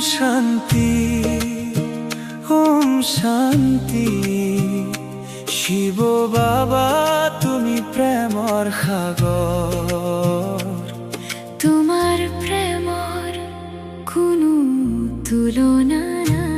শান্তি, ওম শান্তি। শিব বাবা তুমি প্রেমর সাগর, তোমার প্রেমর কোনো তুলনা নাই।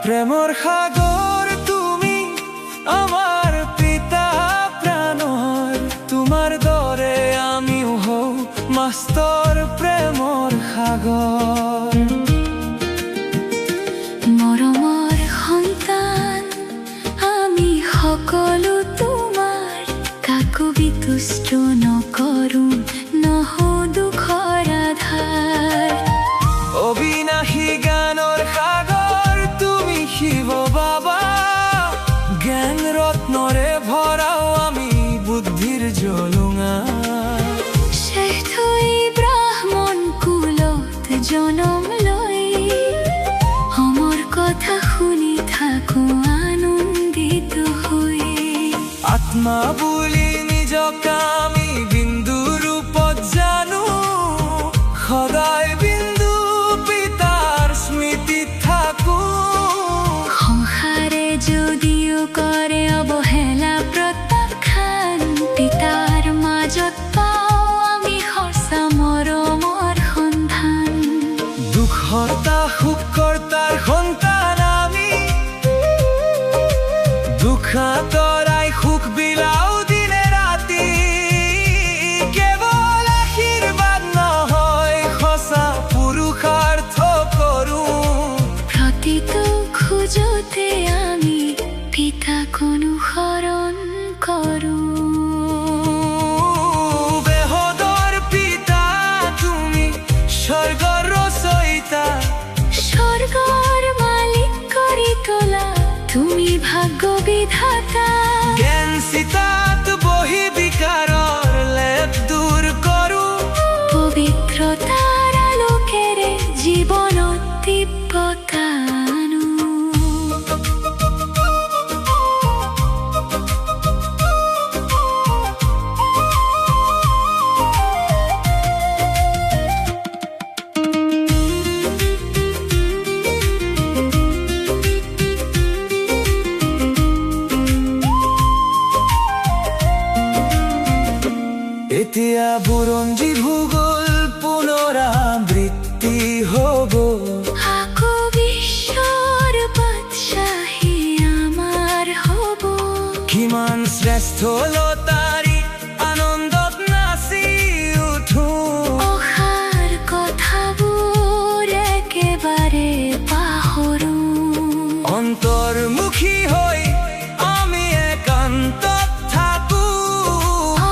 প্রেমর সাগর তুমি আমার পিতা প্রাণর, তোমার দরে আমিও হও মাস্তর প্রেমর সাগর। মৰমৰ সন্তান আমি সকলো তোমাৰ, কাকো বিতুষ্ট নকৰো নহও দুখৰ আধাৰ। অবিনাশী জ্ঞানৰ সাগৰ তুমি শিৱ বাবা, জ্ঞান ৰত্নৰে ভৰাও আমি বুদ্ধিৰ জলুঙা। শেষই ব্ৰাহ্মণ কুলত জনম লৈ, অমৰ কথা শুনি থাকো আনন্দিত হৈ। আত্মা বুলি নিজক আমি বিন্দু ৰূপত জানো, সদায় বিন্দু পিতাৰ স্মৃতিত থাকো। সংসাৰে যদিও কৰে অৱহেলা প্ৰত্যাখ্যান, পিতাৰ মাজত পাওঁ আমি সঁচা মৰমৰ সন্ধান। দুখহৰ্তা সুখকৰ্তাৰ সন্তান আমি, দুখ আঁতৰাই সুখ বিলাও দিনে ৰাতি। কেৱল আশীৰ্বাদ নহয় সঁচা পুৰুষাৰ্থ কৰো। প্ৰতিটো খোজতে আমি পিতাক অনুসৰণ কৰো। বেহদৰ পিতা তুমি স্বৰ্গৰ ৰচয়িতা, স্বৰ্গৰ মালিক কৰি তোলা তুমি ভাগ্য বিধাতা। জ্ঞান চিতাত বহি বিকাৰৰ লেপ দূৰ কৰো। পবিত্ৰতাৰ আলোকেৰে জীৱনত দিব্যতা আনো। এতিয়া বুৰঞ্জী ভূগোল পুনৰাবৃত্তি হ'ব। আকৌ বিশ্বৰ বাদশাহী আমাৰ হ'ব। কিমান শ্ৰেষ্ঠলতাৰি আনন্দত নাচি উঠো। অসাৰ কথাবোৰ একেবাৰে পাহৰো। অন্তৰ্মুখী হৈ আমি একান্তত থাকো।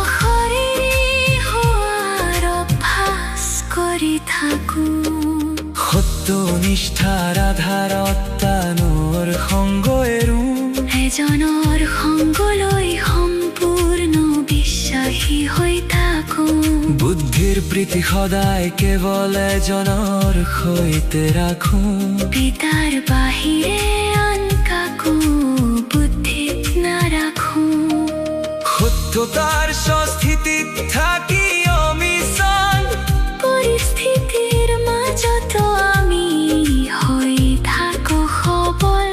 অশৰীৰী হোৱাৰ অভ্যাস কৰি থাকো। সত্য নিষ্ঠাৰ আধাৰত তানৰ সংগ এৰো। এজনৰ সংগলৈ সম্পূৰ্ণ বিশ্বাসী হৈ থাকো। বুদ্ধিৰ প্ৰীতি সদায় কেৱল এজনৰ সৈতে ৰাখো। পিতাৰ বাহিৰে আন কাকো বুদ্ধিত নাৰাখো। সত্যতাৰ স্বস্থিতিত থাকি অমিশন, পৰিস্থিতিৰ মাজতো আমি হৈ থাকো সবল।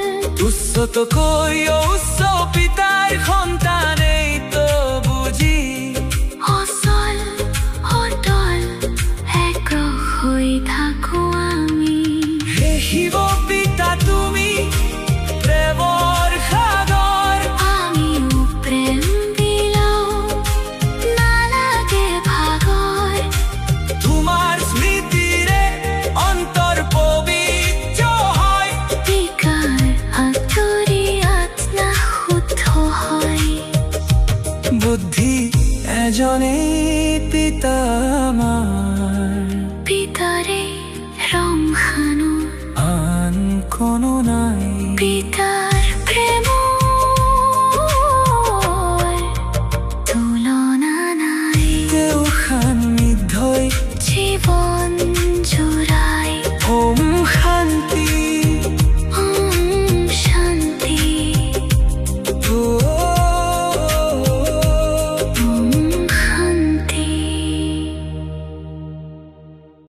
উচ্চতকৈ উচ্চ পিতাৰ সন্তানেই তো বুজি, অচল অটল এগ্ৰহ হৈ থাকো আমি। হে শিৱ পিতা তুমি প্ৰেমৰ সাগৰ, আমিও প্ৰেম বিলাও নালাগে ভাগৰ। তোমাৰ স্মৃতিৰে অন্তৰ পবিত্ৰ হয়। বিকাৰ আঁতৰি আত্মা শুদ্ধ হয়। বুদ্ধি এজনেই পিতা